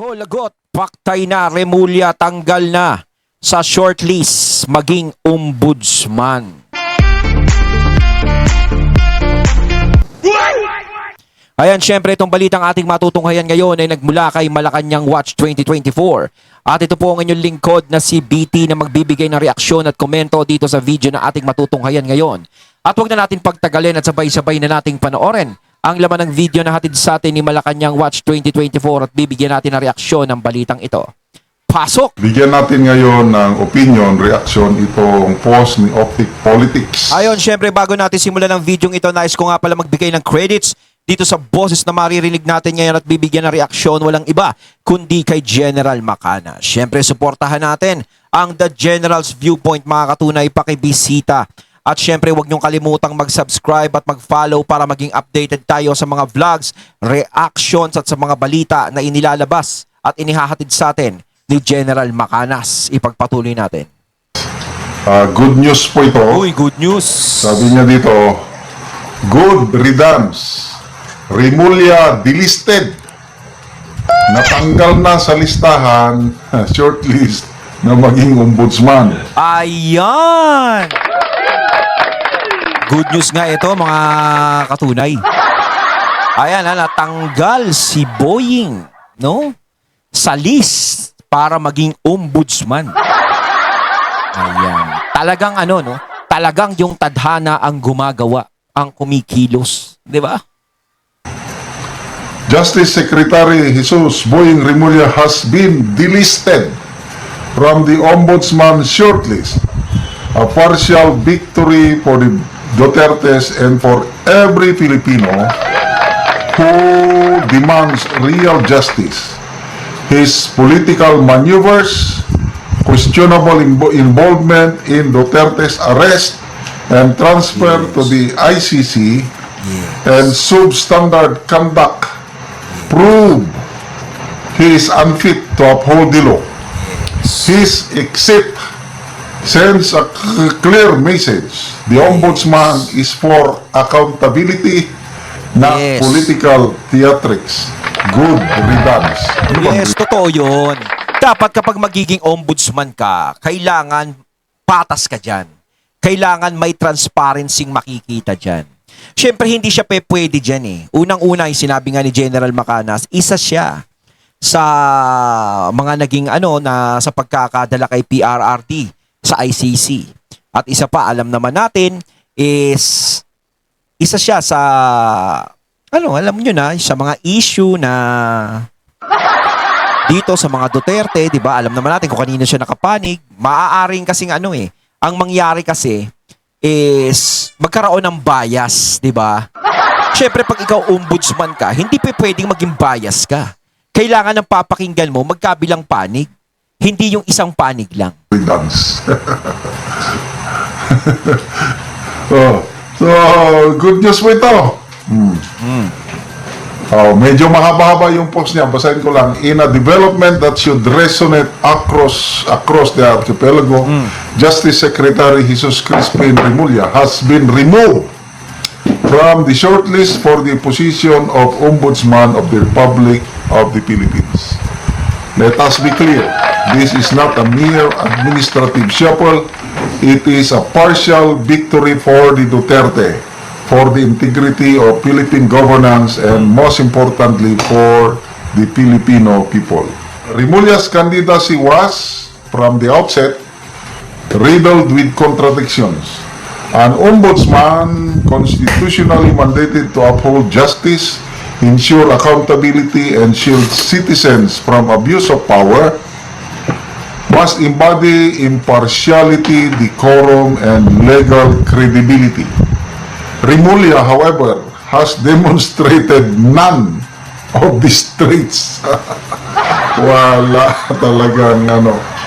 Ho, lagot, paktay na, Remulla tanggal na sa shortlist maging ombudsman. Ayan, syempre itong balitang ating matutunghayan ngayon ay nagmula kay Malacanang Watch 2024. At ito po ang inyong lingkod na si BT na magbibigay ng reaksyon at komento dito sa video na ating matutunghayan ngayon. At huwag na natin pagtagalin at sabay-sabay na nating panoorin ang laman ng video na hatid sa atin ni Malacanang Watch 2024 at bibigyan natin ng reaksyon ng balitang ito. Pasok! Bigyan natin ngayon ng opinion, reaksyon itong post ni Optic Politics. Ayon, syempre bago natin simulan ng video ito, nais ko nga pala magbigay ng credits dito sa boses na maririnig natin ngayon at bibigyan ng reaksyon, walang iba kundi kay General Macana. Syempre, suportahan natin ang The General's Viewpoint, mga katunay, pakibisita. At syempre, huwag niyong kalimutang mag-subscribe at mag-follow para maging updated tayo sa mga vlogs, reactions at sa mga balita na inilalabas at inihahatid sa atin ni General Macanas. Ipagpatuloy natin. Good news po ito. Uy, good news! Sabi niya dito, good riddance. Remulla delisted. Natanggal na sa listahan, shortlist na maging ombudsman. Ayan! Good news nga ito, mga katunay. Ayan, natanggal si Boying, no? Sa list para maging ombudsman. Ayan. Talagang no? Talagang yung tadhana ang gumagawa, ang kumikilos. Di ba? Justice Secretary Jesus Boying Remulla has been delisted from the ombudsman shortlist. A partial victory for the Dutertes and for every Filipino who demands real justice. His political maneuvers, questionable involvement in Duterte's arrest and transfer to the ICC, and substandard conduct prove he is unfit to uphold the law. His exit sends a clear message. The ombudsman is for accountability, not political theatrics. Good riddance. Yes, totoo yun. Dapat kapag magiging ombudsman ka, kailangan patas ka dyan. Kailangan may transparency makikita dyan. Siyempre, hindi siya pwede dyan eh. Unang-una, yung sinabi nga ni General Macanas, isa siya sa mga naging na sa pagkakadala kay PRRD sa ICC. At isa pa, alam naman natin, is isa siya sa, alam nyo na, sa mga issue na dito sa mga Duterte, di ba? Alam naman natin kung kanino siya nakapanig. Maaaring kasing ang mangyari kasi is magkaroon ng bias, di ba? Siyempre, pag ikaw ombudsman ka, hindi pwedeng maging bias ka. Kailangan ng papakinggan mo magkabilang panig. Hindi yung isang panig lang. Riddance. So, good news po ito. Medyo mahaba-haba yung post niya. Basahin ko lang. In a development that should resonate across the archipelago, Justice Secretary Jesus Crispin Remulla has been removed from the shortlist for the position of Ombudsman of the Republic of the Philippines. Let us be clear. This is not a mere administrative shuffle. It is a partial victory for the Duterte, for the integrity of Philippine governance, and most importantly, for the Filipino people. Remulla's candidacy was, from the outset, riddled with contradictions. An ombudsman constitutionally mandated to uphold justice, ensure accountability, and shield citizens from abuse of power must embody impartiality, decorum, and legal credibility. Remulla, however, has demonstrated none of these traits. Wala talagang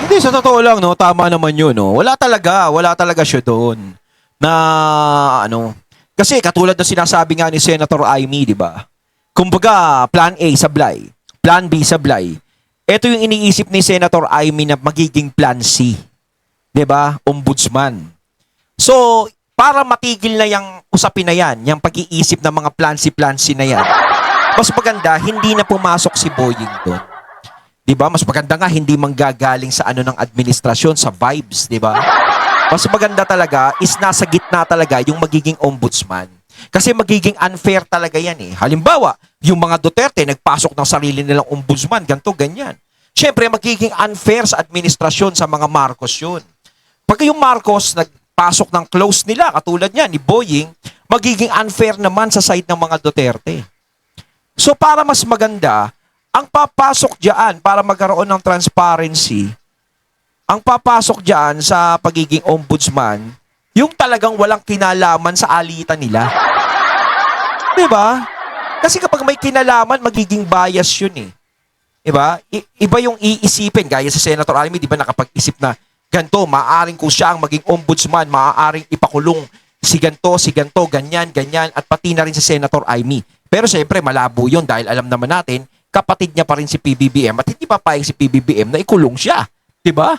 Hindi, sa totoo lang, no? Tama naman yun, no? Wala talaga siya doon. Na, kasi katulad ng sinasabi nga ni Senator Amy, di ba? Kumbaga, plan A sablay, plan B sablay. Ito yung iniisip ni Senator Amy na magiging plan C. Di ba? Ombudsman. So, para matigil na yung usapin na yan, yung pag-iisip ng mga plan C na yan, mas maganda, hindi na pumasok si Boying doon. 'Di ba? Mas maganda nga hindi manggagaling sa ano ng administrasyon, sa vibes, 'di ba? Mas maganda talaga is nasa gitna talaga yung magiging ombudsman. Kasi magiging unfair talaga yan eh. Halimbawa, yung mga Duterte nagpasok ng sarili nilang ombudsman, ganto ganyan. Siyempre, magiging unfair sa administrasyon sa mga Marcos yun. Pag yung Marcos nagpasok ng close nila, katulad niya ni Boying, magiging unfair naman sa side ng mga Duterte. So para mas maganda, ang papasok diyan para magkaroon ng transparency, ang papasok diyan sa pagiging ombudsman, yung talagang walang kinalaman sa alitan nila. 'Di ba? Kasi kapag may kinalaman, magiging bias yun eh. 'Di ba? Iba yung iisipin, gaya sa Senator Amy, 'di ba nakapag-isip na ganto, maaaring kung siya ang maging ombudsman, maaaring ipakulong si ganto, ganyan, ganyan, at pati na rin si Senator Amy. Pero siyempre, malabo yun dahil alam naman natin, kapatid niya pa rin si PBBM at hindi papayag si PBBM na ikulong siya. Diba?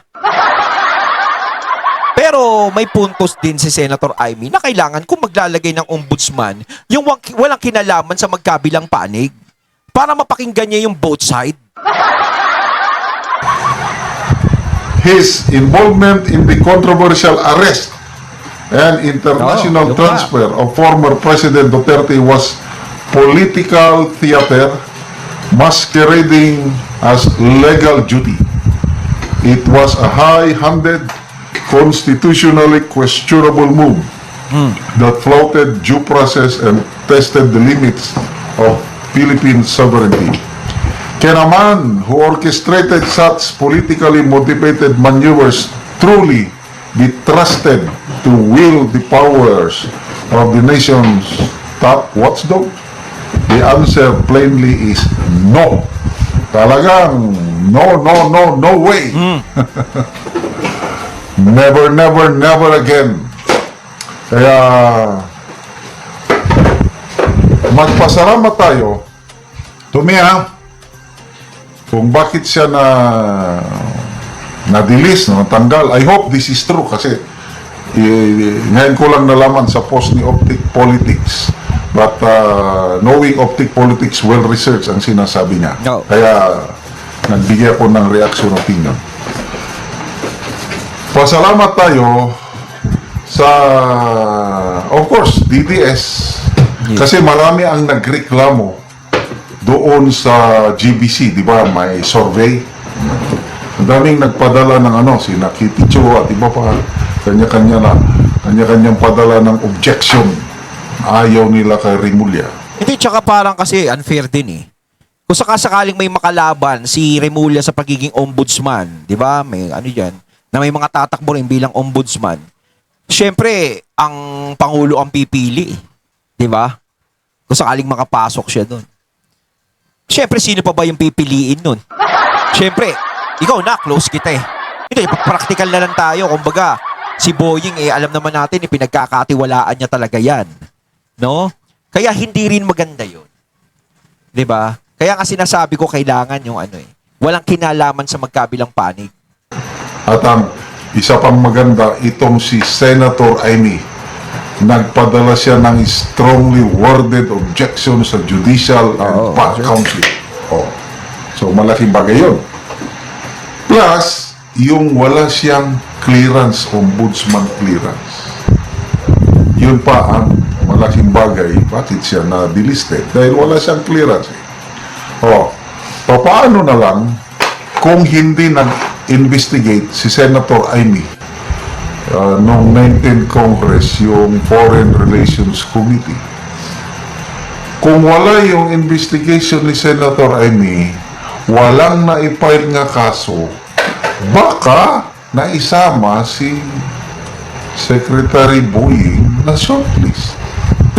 Pero may puntos din si Senator Amy na kailangan kung maglalagay ng ombudsman, yung walang kinalaman sa magkabilang panig para mapakinggan niya yung both side. His involvement in the controversial arrest and international yung transfer of former President Duterte was political theater masquerading as legal duty. It was a high-handed, constitutionally questionable move that flouted due process and tested the limits of Philippine sovereignty. Can a man who orchestrated such politically motivated maneuvers truly be trusted to wield the powers of the nation's top watchdog? The answer plainly is no. Talagang no way. Never, never, never again. Kaya magpasalamat tayo, Tumia, kung bakit siya na-delist, natanggal. I hope this is true kasi ngayon ko lang nalaman sa post ni Optic Politics. But knowing Optic Politics, well-researched ang sinasabi niya. No. Kaya nagbigay ako ng reaction opinion. Pasalamat tayo sa, of course, DDS. Yes. Kasi marami ang nagreklamo doon sa GBC, di ba? May survey. Ang daming nagpadala ng si Kitty Cho at iba pa. Kanya-kanyang padala ng objection. Ayaw nila kay Remulla. Hindi, tsaka parang kasi unfair din eh. Kung sakasakaling may makalaban si Remulla sa pagiging ombudsman, di ba? May dyan, na may mga tatakbo rin bilang ombudsman. Siyempre, ang Pangulo ang pipili. Di ba? Kung sakaling makapasok siya doon. Siyempre, sino pa ba yung pipiliin nun? Siyempre, ikaw na, close kita eh. Hindi, practical na lang tayo. Kumbaga, si Boying alam naman natin, pinagkakatiwalaan niya talaga yan. No? Kaya hindi rin maganda yun. 'Di ba? Kaya nga sinasabi ko kailangan yung walang kinalaman sa magkabilang panig. At ang isa pang maganda, itong si Senator Amy, nagpadala siya ng strongly worded objection sa Judicial and Council. So malaking bagay yun. Plus, yung wala siyang clearance, ombudsman clearance. Yun pa ang malaking bagay, bakit siya na-delisted? Dahil wala siyang clearance. Paano na lang kung hindi nag-investigate si Senator Amy noong 19th Congress, yung Foreign Relations Committee. Kung wala yung investigation ni Senator Amy, walang na-file nga kaso, baka naisama si Secretary Boying na shortlist.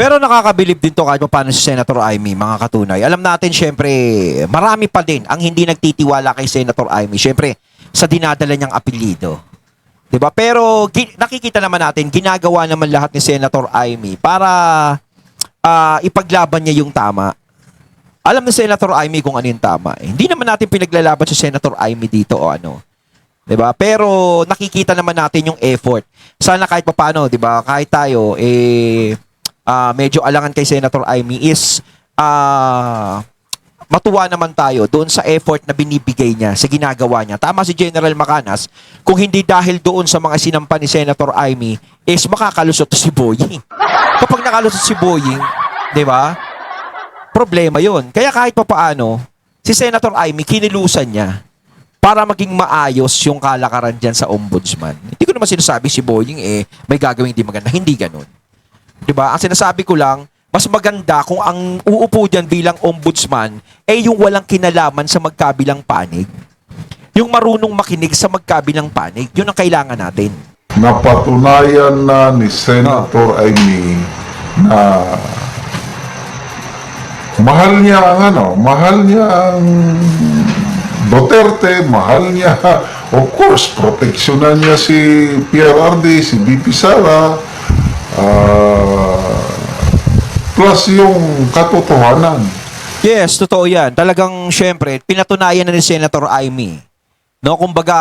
Pero nakakabilib din to kahit paano si Senator Amy, mga katunay. Alam natin, syempre, marami pa din ang hindi nagtitiwala kay Senator Amy. Syempre, sa dinadala niyang apelyido. 'Di ba? Pero nakikita naman natin, ginagawa naman lahat ni Senator Amy para ipaglaban niya yung tama. Alam ni Senator Amy kung ano yung tama. Hindi naman natin pinaglalaban si Senator Amy dito o ano. 'Di ba? Pero nakikita naman natin yung effort. Sana kahit paano, 'di ba? Kahit tayo medyo alangan kay Senator Amy is matuwa naman tayo doon sa effort na binibigay niya, sa ginagawa niya. Tama si General Macanas, kung hindi dahil doon sa mga sinampa ni Senator Amy, is makakalusot si Boying. Kapag nakalusot si Boying, di ba? Problema yon. Kaya kahit papaano, si Senator Amy, kinilusan niya para maging maayos yung kalakaran dyan sa ombudsman. Hindi ko naman sinasabi si Boying may gagawin hindi maganda. Hindi ganun. Di ba? Ang sinasabi ko lang, mas maganda kung ang uupo dyan bilang ombudsman yung walang kinalaman sa magkabilang panig. Yung marunong makinig sa magkabilang panig. Yun ang kailangan natin. Napatunayan na ni Senator Amy na mahal niya ang Duterte, mahal niya, of course, proteksyonan niya si PRRD, si BP Sara, plus yung katotohanan. Yes, totoo yan. Talagang, syempre, pinatunayan na ni Senator Amy. No, kumbaga,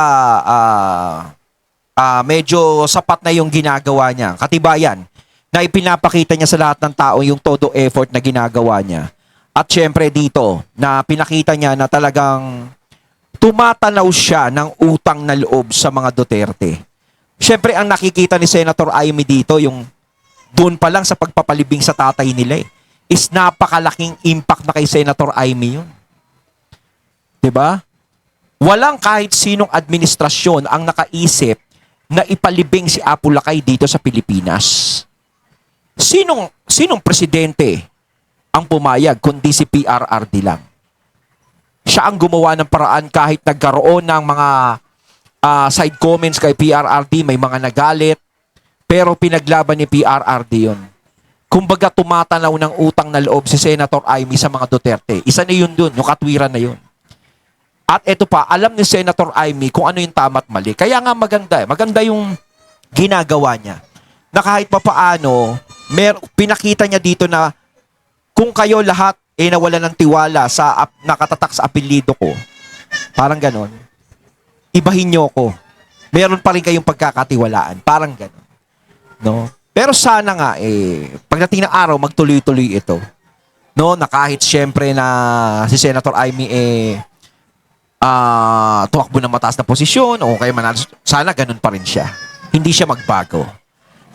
medyo sapat na yung ginagawa niya. Katibayan, na ipinapakita niya sa lahat ng tao yung todo effort na ginagawa niya. At syempre dito, na pinakita niya na talagang tumatanaw siya ng utang na loob sa mga Duterte. Syempre, ang nakikita ni Senator Amy dito, yung doon pa lang sa pagpapalibing sa tatay nila is napakalaking impact na kay Senator Amy yun. Diba? Walang kahit sinong administrasyon ang nakaisip na ipalibing si Apo Lakay dito sa Pilipinas. Sinong presidente ang pumayag kundi si PRRD lang? Siya ang gumawa ng paraan kahit nagkaroon ng mga side comments kay PRRD, may mga nagalit, pero pinaglaban ni PRRD yun. Kumbaga tumatanaw ng utang na loob si Senator Amy sa mga Duterte. Isa na yun dun, yung katwiran na yun. At eto pa, alam ni Senator Amy kung ano yung tama at mali. Kaya nga maganda. Maganda yung ginagawa niya. Na kahit papaano, pinakita niya dito na kung kayo lahat nawala ng tiwala sa nakatatak sa apelyido ko, parang ganon, ibahin niyo ko. Meron pa rin kayong pagkakatiwalaan. Parang ganon. No? Pero sana nga, pagdating ng araw, magtuloy-tuloy ito. No? Na kahit syempre na si Senator Amy tumakbo ng mataas na posisyon o kaya manalo, sana ganun pa rin siya. Hindi siya magbago.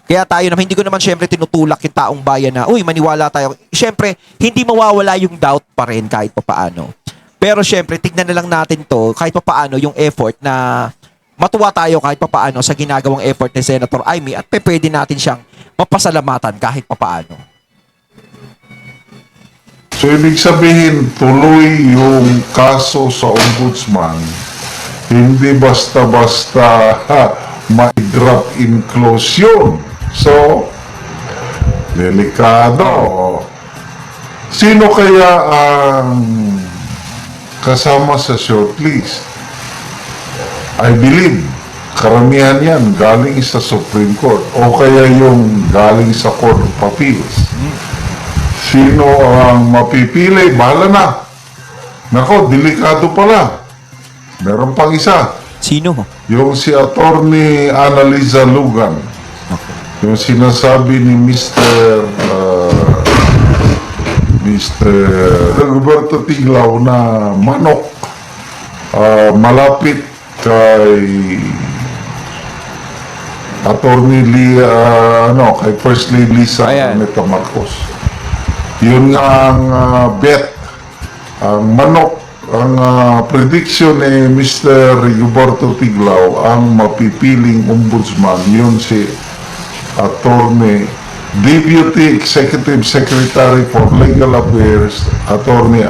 Kaya tayo naman, hindi ko naman syempre tinutulak yung taong bayan na, uy, maniwala tayo. Syempre, hindi mawawala yung doubt pa rin kahit papaano. Pero syempre, tignan na lang natin to kahit papaano yung effort na matuwa tayo kahit papaano sa ginagawang effort ni Senator Amy at pwede natin siyang mapasalamatan kahit papaano. So, ibig sabihin, tuloy yung kaso sa ombudsman, hindi basta-basta ma-drop in close yun. So, delikado. Sino kaya ang kasama sa shortlist? I believe, karamihan yan galing sa Supreme Court o kaya yung galing sa Court of Appeals. Sino ang mapipili? Bahala na. Nako, delikado pala. Meron pang isa. Sino? Yung si Attorney Annalisa Lugan. Yung sinasabi ni Mr. Roberto Tiglaw na manok malapit kay Attorney kay First Lady Lisa Neto Marcos. Yun nga ang bet, ang manok, ang prediction ni Mr. Roberto Tiglaw, ang mapipiling ombudsman, yun si Attorney Deputy Executive Secretary for Legal Affairs, Attorney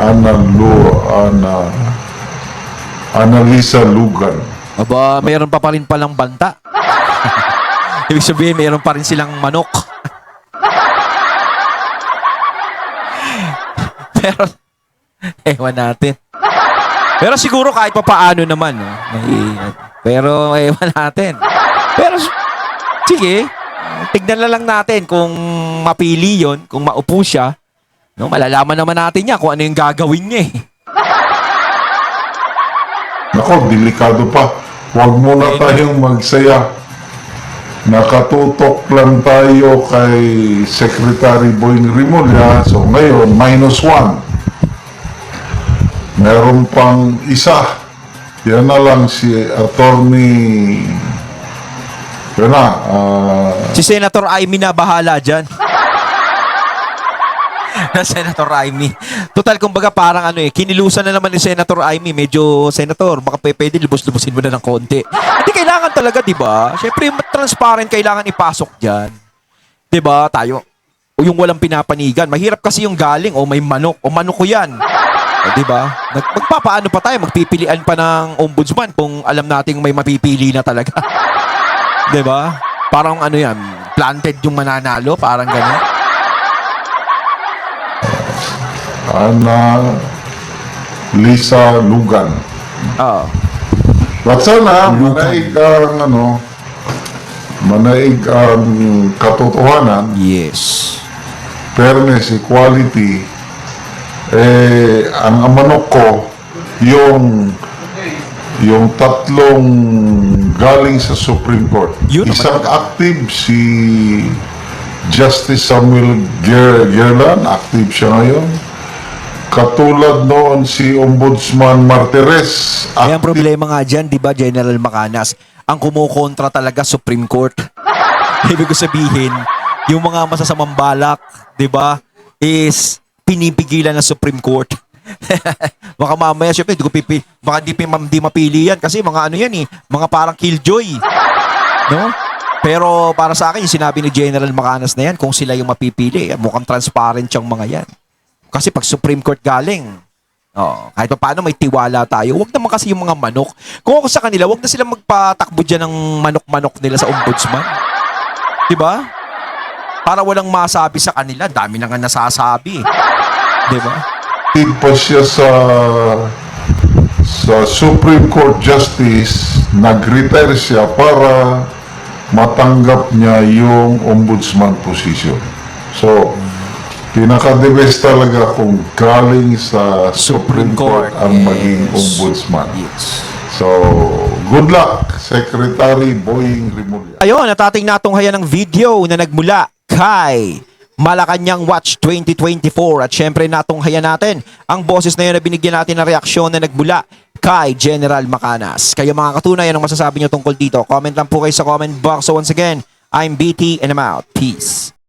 Annalisa Lugan. Aba, mayroon pa rin palang banta. Ibig sabihin, mayroon pa rin silang manok. Pero, ewan natin. Pero siguro kahit papaano naman, no? Pero ewan natin. Pero, sige, tignan na lang natin kung mapili yon, kung maupo siya. No, malalaman naman natin niya kung ano yung gagawin niya eh. Nako, delikado pa. Huwag muna tayong magsaya. Nakatutok lang tayo kay Secretary Boying Rimulya. So ngayon, -1. Meron pang isa. Yan na lang si Attorney... Yan na. Si Senator Amy na bahala dyan. Na Senator Amy. Total, kumbaga parang kinilusan na naman ni Senator Amy. Medyo, Senator, baka pwede lubos-lubosin mo na ng konti. Hindi kailangan talaga, di ba? Siyempre, yung transparent kailangan ipasok dyan. Di ba? Tayo. O yung walang pinapanigan. Mahirap kasi yung galing, o may manok, o manok ko yan. O, di ba? Magpapaano pa tayo? Magpipilian pa ng ombudsman kung alam nating may mapipili na talaga. Di ba? Parang yan, planted yung mananalo, parang gano'n. Ana Lisa Lugan. Oo. At sana, manaig ang katotohanan, Yes. fairness, equality, ang manok ko, yung tatlong galing sa Supreme Court. Yun naman Isang talaga. active si Justice Samuel Gerlan, active siya ngayon. Katulad noon si Ombudsman Martires, Kaya ang problema nga dyan, di ba, General Macanas, ang kumukontra talaga Supreme Court. Ibig ko sabihin, yung mga masasamang balak, di ba, is pinipigilan ng Supreme Court. Baka mamaya, syempre, baka di mapili yan kasi mga yan mga parang killjoy. No? Pero para sa akin, yung sinabi ni General Macanas na yan, kung sila yung mapipili, mukhang transparent yung mga yan. Kasi pag Supreme Court galing, kahit pa paano may tiwala tayo. Huwag naman kasi yung mga manok. Kung ako sa kanila, huwag na sila magpatakbo dyan ng manok-manok nila sa ombudsman. Diba? Para walang masabi sa kanila. Dami na nga nasasabi. Diba? pa siya sa Supreme Court Justice, nag-retire siya para matanggap niya yung ombudsman position. So, pinaka-the best talaga kung galing sa Supreme Court ang maging ombudsman. Yes. So, good luck, Secretary Boying Rimulya. Ayun, natating natunghayan ng video na nagmula kay Malacanang Watch 2024 at syempre natunghayan natin ang boses na yun na binigyan natin ng reaksyon na nagmula kay General Macanas. Kayo mga katunay, anong masasabi nyo tungkol dito? Comment lang po kayo sa comment box. So once again, I'm BT and I'm out. Peace.